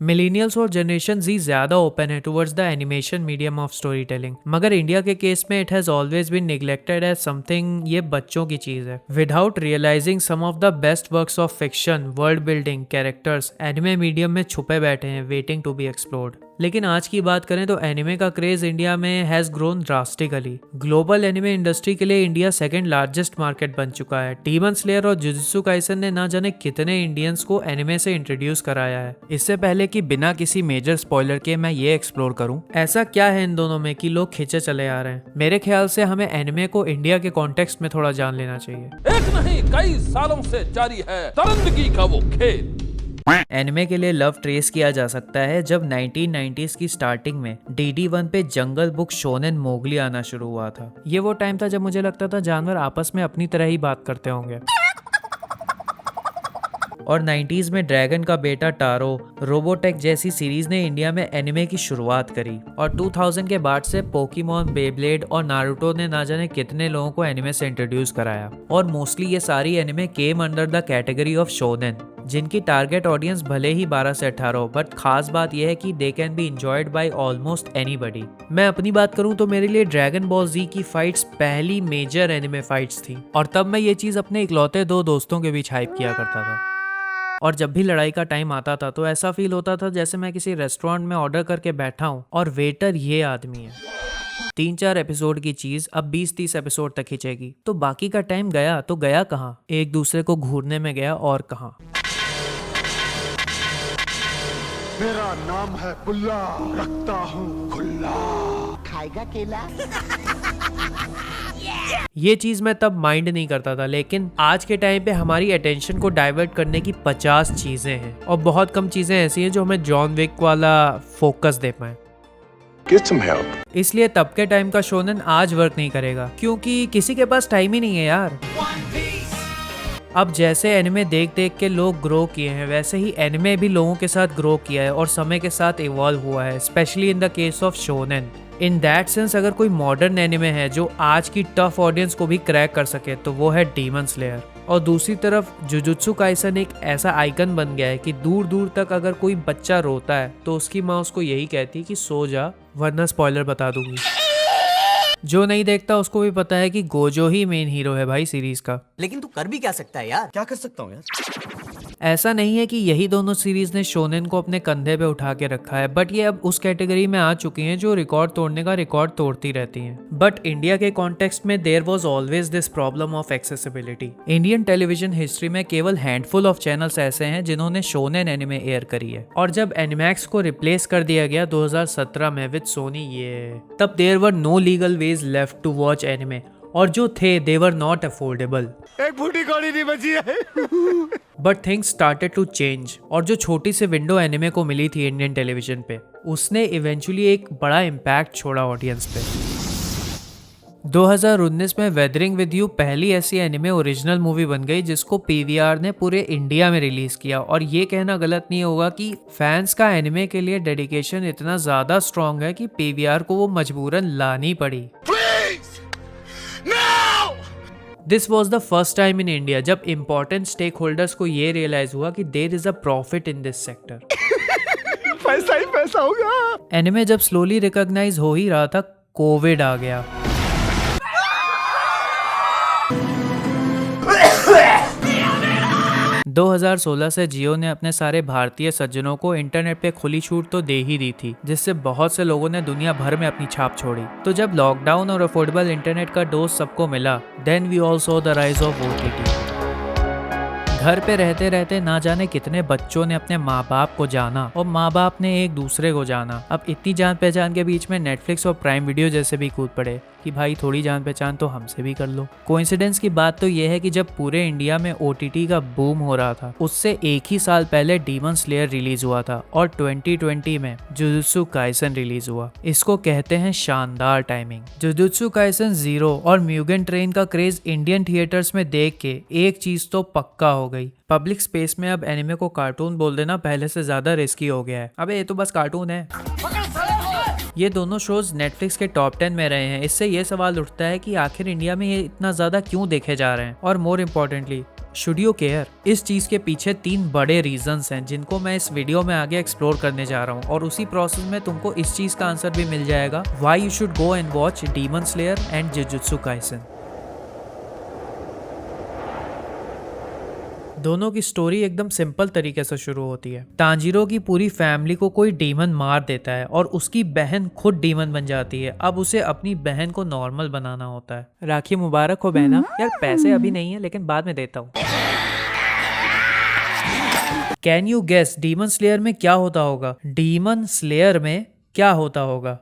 Millennials और generation जी ज्यादा open है towards the animation medium of storytelling, मगर इंडिया के केस में it has always been neglected as something, ये बच्चों की चीज है। Without realising some of the best works of fiction, world building, characters anime medium में छुपे बैठे हैं वेटिंग टू बी एक्सप्लोर्ड। लेकिन आज की बात करें तो एनिमे का क्रेज इंडिया में has grown drastically. Global anime industry के लिए इंडिया सेकंड लार्जेस्ट मार्केट बन चुका है। डीमन स्लेयर और जुजुत्सु काइसन ने ना जाने कितने इंडियंस को एनिमे से इंट्रोड्यूस कराया है। इससे पहले कि बिना किसी मेजर स्पॉइलर के मैं ये एक्सप्लोर करूं, ऐसा क्या है इन दोनों में कि लोग खींचे चले आ रहे हैं। मेरे ख्याल से हमें एनिमे को इंडिया के कॉन्टेक्स्ट में थोड़ा जान लेना चाहिए। एक नहीं कई सालों से जारी है दरिंदगी का वो खेल। एनिमे के लिए लव ट्रेस किया जा सकता है जब 1990s की स्टार्टिंग में DD1 पे जंगल बुक शोनेन मोगली आना शुरू हुआ था। ये वो टाइम था जब मुझे लगता था जानवर आपस में अपनी तरह ही बात करते होंगे। और 90s में ड्रैगन का बेटा टारो, रोबोटेक जैसी सीरीज ने इंडिया में एनिमे की शुरुआत करी। और 2000 के बाद से पोकेमॉन, बेब्लेड और नारुतो ने ना जाने कितने लोगों को एनिमे से इंट्रोड्यूस कराया। और मोस्टली ये सारी anime came under the category of shonen, जिनकी टारगेट ऑडियंस भले ही 12 से 18 हो, बट खास बात यह है कि they can be enjoyed by almost anybody. मैं अपनी बात करूं तो मेरे लिए ड्रैगन बॉल जी की फाइट्स पहली मेजर एनिमे फाइट्स थी, और तब मैं ये चीज अपने इकलौते 2 दोस्तों के बीच हाइप किया करता था। और जब भी लड़ाई का टाइम आता था तो ऐसा फील होता था जैसे मैं किसी रेस्टोरेंट में ऑर्डर करके बैठा हूँ और वेटर ये आदमी है। 3-4 एपिसोड की चीज अब 20-30 एपिसोड तक खींचेगी, तो बाकी का टाइम गया तो गया कहाँ? एक दूसरे को घूरने में गया और कहाँ। मेरा नाम है बुल्ला, रखता हूँ खुल्ला। खाएगा केला? ये चीज मैं तब माइंड नहीं करता था, लेकिन आज के टाइम पे हमारी अटेंशन को डाइवर्ट करने की 50 चीजें हैं और बहुत कम चीजें ऐसी हैं जो हमें जॉन विक वाला फोकस दे पाए। Get some help. इसलिए तब के टाइम का शोनेन आज वर्क नहीं करेगा, क्योंकि किसी के पास टाइम ही नहीं है यार। अब जैसे एनिमे देख देख के लोग ग्रो किए हैं, वैसे ही एनिमे भी लोगों के साथ ग्रो किया है और समय के साथ इवॉल्व हुआ है, specially in the case of shonen. In that sense अगर कोई मॉडर्न एनिमे है जो आज की टफ ऑडियंस को भी क्रैक कर सके तो वो है डीमन स्लेयर। और दूसरी तरफ जुजुत्सु काइसन एक ऐसा आइकन बन गया है कि दूर दूर तक अगर कोई बच्चा रोता है तो उसकी माँ उसको यही कहती है कि सो जा, वरना स्पॉइलर बता दूंगी। जो नहीं देखता उसको भी पता है कि गोजो ही मेन हीरो है भाई सीरीज का। लेकिन तू कर भी क्या सकता है यार? क्या कर सकता हूँ यार? ऐसा नहीं है कि यही दोनों सीरीज ने शोनेन को अपने कंधे पे उठा के रखा है, बट ये अब उस कैटेगरी में आ चुकी हैं जो रिकॉर्ड तोड़ने का रिकॉर्ड तोड़ती रहती हैं। बट इंडिया के कॉन्टेक्स्ट में there was always this problem of accessibility. Indian television history में केवल हैंडफुल ऑफ चैनल्स ऐसे हैं जिन्होंने शोनेन एनिमे एयर करी है, और जब एनिमैक्स को रिप्लेस कर दिया गया 2017 में विद सोनी, ये तब there were no legal ways left to watch anime, और जो थे दे वर नॉट अफोर्डेबल। एक बूढ़ी कौड़ी नहीं बची है। But things started to change, और जो छोटी सी विंडो एनिमे को मिली थी इंडियन टेलीविजन पे, उसने इवेंचुअली एक बड़ा इम्पैक्ट छोड़ा ऑडियंस पे। 2019 में वेदरिंग विद यू पहली ऐसी एनिमे ओरिजिनल मूवी बन गई जिसको PVR ने पूरे इंडिया में रिलीज किया। और ये कहना गलत नहीं होगा कि फैंस का एनिमे के लिए डेडिकेशन इतना ज्यादा स्ट्रॉन्ग है कि PVR को वो मजबूरन लानी पड़ी। This was the first time in India जब इम्पोर्टेंट स्टेक होल्डर्स को ये रियलाइज हुआ कि there is a profit in this sector. पैसा ही पैसा होगा। एनिमे जब स्लोली रिकॉग्नाइज हो ही रहा था, कोविड आ गया। दो 2016 से जियो ने अपने सारे भारतीय सज्जनों को इंटरनेट पे खुली छूट तो दे ही दी थी, जिससे बहुत से लोगों ने दुनिया भर में अपनी छाप छोड़ी। तो जब लॉकडाउन और अफोर्डेबल इंटरनेट का डोज सबको मिला, then we all saw the rise of OTT। घर पे रहते रहते ना जाने कितने बच्चों ने अपने माँ बाप को जाना और माँ बाप ने एक दूसरे को जाना। अब इतनी जान पहचान के बीच में नेटफ्लिक्स और प्राइम वीडियो जैसे भी कूद पड़े कि भाई थोड़ी जान पहचान तो हमसे भी कर लो। कोइंसिडेंस की बात तो यह है कि जब पूरे इंडिया में OTT का बूम हो रहा था, उससे एक ही साल पहले डीमन स्लेयर रिलीज हुआ था और 2020 में जुजुत्सु काइसन रिलीज हुआ। इसको कहते हैं शानदार टाइमिंग। जुजुत्सु काइसन 0 और म्यूगेन ट्रेन का क्रेज इंडियन थिएटर्स में देख के एक चीज तो पक्का हो गई, पब्लिक स्पेस में अब एनिमे को कार्टून बोल देना पहले से ज्यादा रिस्की हो गया है। अबे ये तो बस कार्टून है। ये दोनों शोज नेटफ्लिक्स के टॉप 10 में रहे हैं। इससे ये सवाल उठता है कि आखिर इंडिया में ये इतना ज्यादा क्यों देखे जा रहे हैं, और more importantly should you care? इस चीज के पीछे 3 बड़े रीजंस हैं जिनको मैं इस वीडियो में आगे एक्सप्लोर करने जा रहा हूँ, और उसी प्रोसेस में तुमको इस चीज का आंसर भी मिल जाएगा why you should go and watch demon slayer and jujutsu Kaisen. दोनों की स्टोरी एकदम सिंपल तरीके से शुरू होती है। तांजीरो की पूरी फैमिली को कोई डीमन मार देता है और उसकी बहन खुद डीमन बन जाती है। अब उसे अपनी बहन को नॉर्मल बनाना होता है। राखी मुबारक हो बहना। यार पैसे अभी नहीं है लेकिन बाद में देता हूँ। Can you guess demon slayer में क्या होता होगा? डीमन स्लेयर में क्या होता होगा?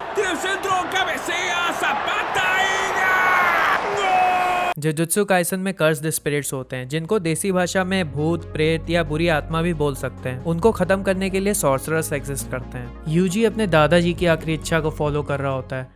जुजुत्सु काइसन में कर्स्ड स्पिरिट्स होते हैं जिनको देसी भाषा में भूत, प्रेत या बुरी आत्मा भी बोल सकते हैं। उनको खत्म करने के लिए सॉर्सरर्स एग्जिस्ट करते हैं। यूजी अपने दादाजी की आखिरी इच्छा को फॉलो कर रहा होता है।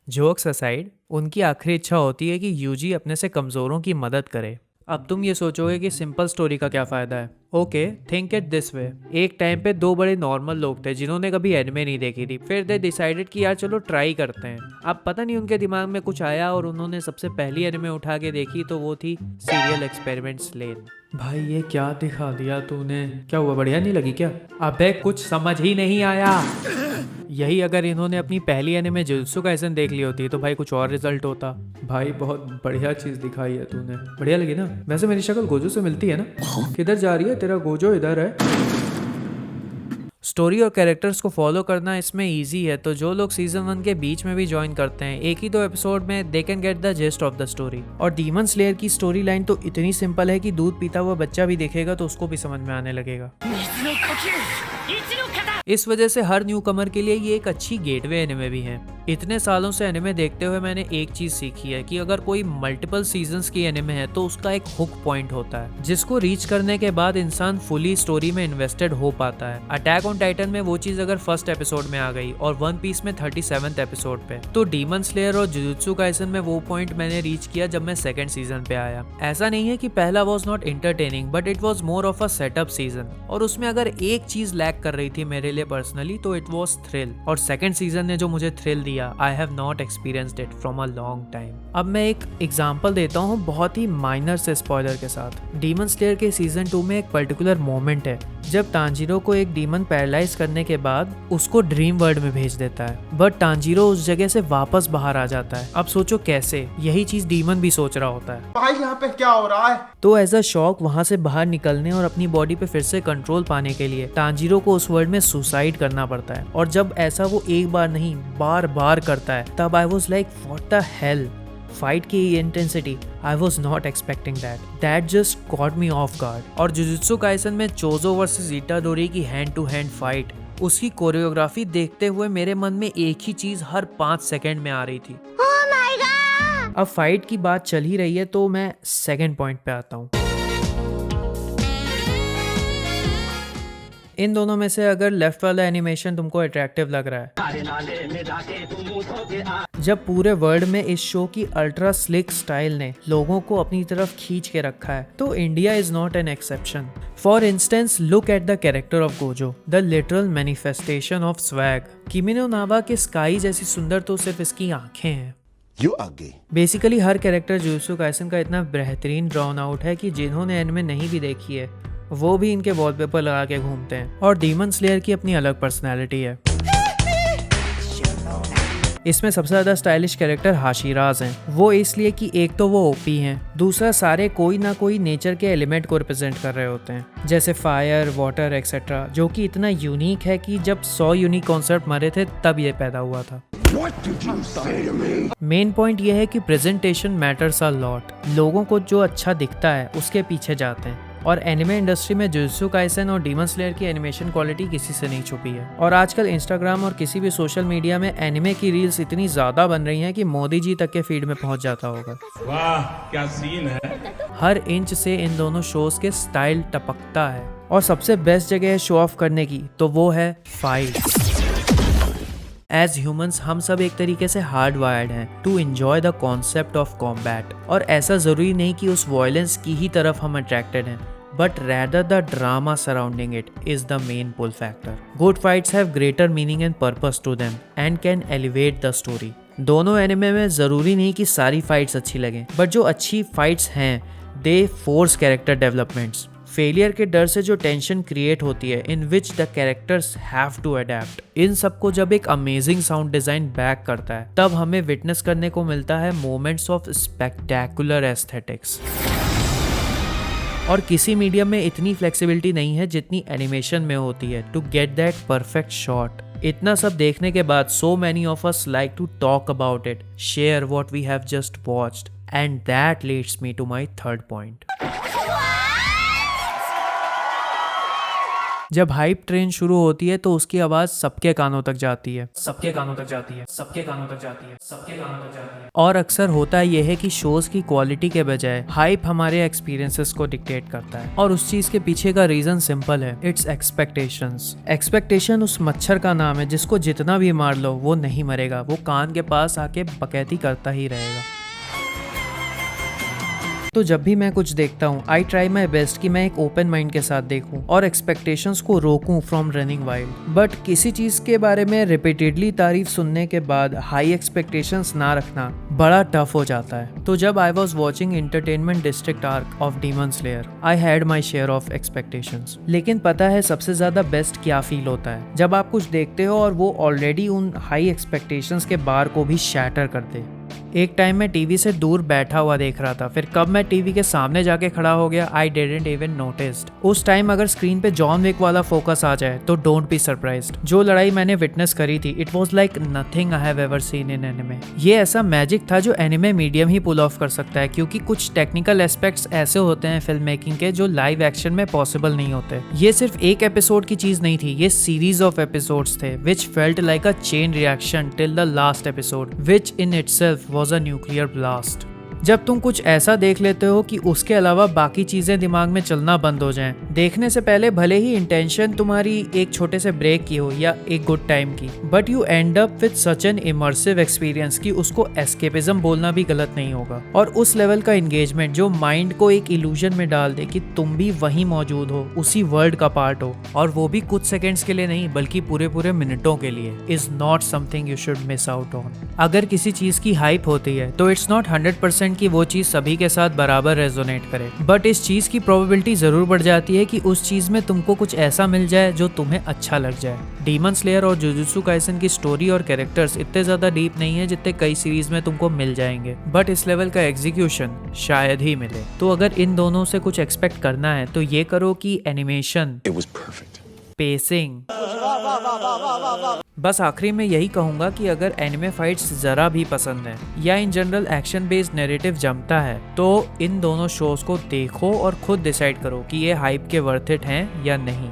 जोक्स असाइड, उनकी आखिरी इच्छा होती है कि यूजी अपने से कमजोरों की मदद करे। अब तुम ये सोचोगे कि सिंपल स्टोरी का क्या फायदा है। Okay, think it this way. एक टाइम पे 2 बड़े नॉर्मल लोग थे जिन्होंने कभी एनिमे नहीं देखी थी। फिर दे डिसाइडेड कि यार चलो ट्राई करते हैं। अब पता नहीं उनके दिमाग में कुछ आया और उन्होंने सबसे पहली एनिमे उठा के देखी तो वो थी सीरियल एक्सपेरिमेंट्स लेन। भाई ये क्या दिखा दिया तूने? क्या हुआ, बढ़िया नहीं लगी क्या? अबे कुछ समझ ही नहीं आया। यही अगर इन्होंने अपनी पहली एनिमे जुजुत्सु काइसन देख ली होती तो भाई कुछ और रिजल्ट होता। भाई बहुत बढ़िया चीज दिखाई है तूने, बढ़िया लगी ना? वैसे मेरी शक्ल गोजो से मिलती है ना? किधर जा रही है? तेरा गोजो इधर है। स्टोरी और कैरेक्टर्स को फॉलो करना इसमें इजी है, तो जो लोग सीजन 1 के बीच में भी ज्वाइन करते हैं, एक ही 2 एपिसोड में they can get the gist of the story. और डीमन स्लेयर की स्टोरी लाइन तो इतनी सिंपल है कि दूध पीता हुआ बच्चा भी देखेगा तो उसको भी समझ में आने लगेगा। इस वजह से हर न्यू कमर के लिए ये एक अच्छी गेटवे एनिमे भी है। इतने सालों से एनिमे देखते हुए मैंने एक चीज सीखी है कि अगर कोई मल्टीपल सीजन्स की एनिमे है तो उसका एक हुक पॉइंट होता है जिसको रीच करने के बाद इंसान फुली स्टोरी में इन्वेस्टेड हो पाता है। अटैक ऑन टाइटन में वो चीज अगर फर्स्ट एपिसोड में आ गई और वन पीस में 37th एपिसोड पे, तो डीमन स्लेयर और जुजुत्सु काइसन में वो पॉइंट मैंने रीच किया जब मैं सेकंड सीजन पे आया। ऐसा नहीं है कि पहला was not entertaining, but it was more of a setup season, और उसमें अगर एक चीज लैक कर रही थी मेरे लिए पर्सनली तो इट वॉज थ्रिल। और सेकंड सीजन ने जो मुझे थ्रिल दिया, I have not experienced it from a long time. अब मैं एक एग्जांपल देता हूँ बहुत ही माइनर से स्पॉइलर के साथ। डीमन स्लेयर के सीजन 2 में एक पर्टिकुलर मोमेंट है जब तांजीरो को एक डीमन पैरालाइज करने के बाद उसको ड्रीम वर्ल्ड में भेज देता है, बट तांजीरो उस जगह से वापस बाहर आ जाता है। अब सोचो कैसे? यही चीज डीमन भी सोच रहा होता है, भाई यहाँ पे क्या हो रहा है? तो एज अ शॉक वहां से बाहर निकलने और अपनी बॉडी पे फिर से कंट्रोल पाने के लिए तांजीरो को उस वर्ल्ड में सुसाइड करना पड़ता है। और जब ऐसा वो एक बार नहीं बार बार करता है तब I was like what the hell. Fight की intensity, I was not expecting that just caught me off guard. और जुजुत्सु काइसन में चोजो वर्सेस इटाडोरी की हैंड टू हैंड फाइट, उसकी कोरियोग्राफी देखते हुए मेरे मन में एक ही चीज हर 5 सेकंड में आ रही थी। अब फाइट की बात चल ही रही है तो मैं सेकंड पॉइंट पे आता हूँ। इन दोनों में से अगर लेफ्ट वाला एनिमेशन तुमको अट्रैक्टिव लग रहा है, जब पूरे वर्ल्ड में इस शो की अल्ट्रा स्लिक स्टाइल ने लोगों को अपनी तरफ खींच के रखा है, तो India is not an exception. For instance, look at the character of Gojo, the literal manifestation of swag. किमी नो नावा के स्काई जैसी सुंदर तो सिर्फ इसकी आंखें हैं। बेसिकली हर कैरेक्टर जुजुत्सु काइसन का इतना बेहतरीन ड्रॉन आउट है कि जिन्होंने एनिमे नहीं भी देखी है वो भी इनके वॉलपेपर लगा के घूमते हैं। और डीमन स्लेयर की अपनी अलग पर्सनैलिटी है। इसमें सबसे ज्यादा स्टाइलिश कैरेक्टर हाशिराज हैं। वो इसलिए कि एक तो वो ओपी हैं, दूसरा सारे कोई ना कोई नेचर के एलिमेंट को रिप्रेजेंट कर रहे होते हैं, जैसे फायर, वाटर एक्सेट्रा, जो कि इतना यूनिक है कि जब 100 यूनिक कॉन्सेप्ट मरे थे तब ये पैदा हुआ था। मेन पॉइंट ये है कि प्रेजेंटेशन मैटर्स अ लॉट। लोगों को जो अच्छा दिखता है उसके पीछे जाते हैं, और एनिमे इंडस्ट्री में जुजुत्सु काइसन और डीमन स्लेयर की एनिमेशन क्वालिटी किसी से नहीं छुपी है। और आजकल इंस्टाग्राम और किसी भी सोशल मीडिया में एनिमे की रील्स इतनी ज्यादा बन रही हैं कि मोदी जी तक के फीड में पहुंच जाता होगा। वाह क्या सीन है। हर इंच से इन दोनों शोज के स्टाइल टपकता है, और सबसे बेस्ट जगह है शो ऑफ करने की तो वो है फाइट। एज ह्यूमंस हम सब एक तरीके से हार्ड वायर्ड हैं to enjoy the concept of combat, और ऐसा जरूरी नहीं कि उस वायलेंस की ही तरफ हम अट्रैक्टेड हैं, but rather the drama surrounding it is the main pull factor. Good fights have greater meaning and purpose to them and can elevate the story. दोनों एनिमे में जरूरी नहीं कि सारी फाइट्स अच्छी लगें, बट जो अच्छी फाइट्स हैं they force character developments. Failure के डर से जो टेंशन क्रिएट होती है in which the characters have to adapt, इन सबको जब एक अमेजिंग साउंड डिजाइन बैक करता है तब हमें विटनेस करने को मिलता है मोमेंट्स ऑफ स्पेक्टेकुलर एस्थेटिक्स। और किसी मीडियम में इतनी फ्लेक्सिबिलिटी नहीं है जितनी एनिमेशन में होती है to get that perfect shot. इतना सब देखने के बाद so many of us like to talk about it, share what we have just watched, and that leads me to my third point. जब हाइप ट्रेन शुरू होती है तो उसकी आवाज सबके कानों तक जाती है, सबके कानों तक जाती है, सबके कानों तक जाती है, सबके कानों तक जाती है। और अक्सर होता यह है कि शोज की क्वालिटी के बजाय हाइप हमारे एक्सपीरियंसेस को डिक्टेट करता है, और उस चीज के पीछे का रीजन सिंपल है, इट्स एक्सपेक्टेशंस। एक्सपेक्टेशन उस मच्छर का नाम है जिसको जितना भी मार लो वो नहीं मरेगा, वो कान के पास आके बकैती करता ही रहेगा। तो जब भी मैं कुछ देखता हूँ आई ट्राई माई बेस्ट कि मैं एक ओपन माइंड के साथ देखूं और एक्सपेक्टेशंस को रोकूं फ्रॉम रनिंग वाइल्ड। बट किसी चीज के बारे में रिपीटेडली तारीफ सुनने के बाद हाई एक्सपेक्टेशंस ना रखना बड़ा टफ हो जाता है। तो जब I was watching entertainment district arc of demon slayer I had my share of expectations. लेकिन पता है सबसे ज्यादा बेस्ट क्या फील होता है, जब आप कुछ देखते हो और वो ऑलरेडी उन हाई एक्सपेक्टेशंस के बार को भी शैटर कर दे। एक टाइम मैं टीवी से दूर बैठा हुआ देख रहा था, फिर कब मैं टीवी के सामने जाके खड़ा हो गया आई डिडंट इवन नोटिस्ड। उस टाइम अगर स्क्रीन पे जॉन विक वाला फोकस आ जाए तो डोंट बी सरप्राइज्ड। जो लड़ाई मैंने विटनेस करी थी it was like nothing I have ever seen in anime. ये ऐसा मैजिक था जो एनिमे मीडियम ही पुल ऑफ कर सकता है, क्योंकि कुछ टेक्निकल एस्पेक्ट्स ऐसे होते हैं फिल्म मेकिंग के जो लाइव एक्शन में पॉसिबल नहीं होते। ये सिर्फ एक एपिसोड की चीज नहीं थी, ये सीरीज ऑफ एपिसोड्स थे which felt like a chain reaction till the last episode which in itself was a nuclear blast। जब तुम कुछ ऐसा देख लेते हो कि उसके अलावा बाकी चीजें दिमाग में चलना बंद हो जाएं, देखने से पहले भले ही इंटेंशन तुम्हारी एक छोटे से ब्रेक की हो या एक गुड टाइम की, but you and up with such an immersive experience कि उसको एस्केपिज्म बोलना भी गलत नहीं होगा। और उस लेवल का एंगेजमेंट जो माइंड को एक इल्यूजन में डाल दे कि तुम भी वहीं मौजूद हो, उसी वर्ल्ड का पार्ट हो, और वो भी कुछ सेकेंड्स के लिए नहीं बल्कि पूरे पूरे मिनटों के लिए, is not something you should miss out on. अगर किसी चीज की हाइप होती है तो इट्स नॉट 100% कि वो चीज सभी के साथ बराबर रेजोनेट करे, बट इस चीज की प्रोबेबिलिटी जरूर बढ़ जाती है कि उस चीज में तुमको कुछ ऐसा मिल जाए जो तुम्हें अच्छा लग जाए। डीमन स्लेयर और जुजुत्सु काइसन की स्टोरी और कैरेक्टर्स इतने ज्यादा डीप नहीं है जितने कई सीरीज में तुमको मिल जाएंगे, बट इस लेवल का एग्जीक्यूशन शायद ही मिले। तो अगर इन दोनों से कुछ एक्सपेक्ट करना है तो ये करो कि एनिमेशन, पेसिंग। बस आखिरी में यही कहूंगा कि अगर एनिमे फाइट्स जरा भी पसंद है या in general action based narrative जमता है तो इन दोनों शोज को देखो और खुद डिसाइड करो कि ये हाइप के वर्थ इट हैं या नहीं।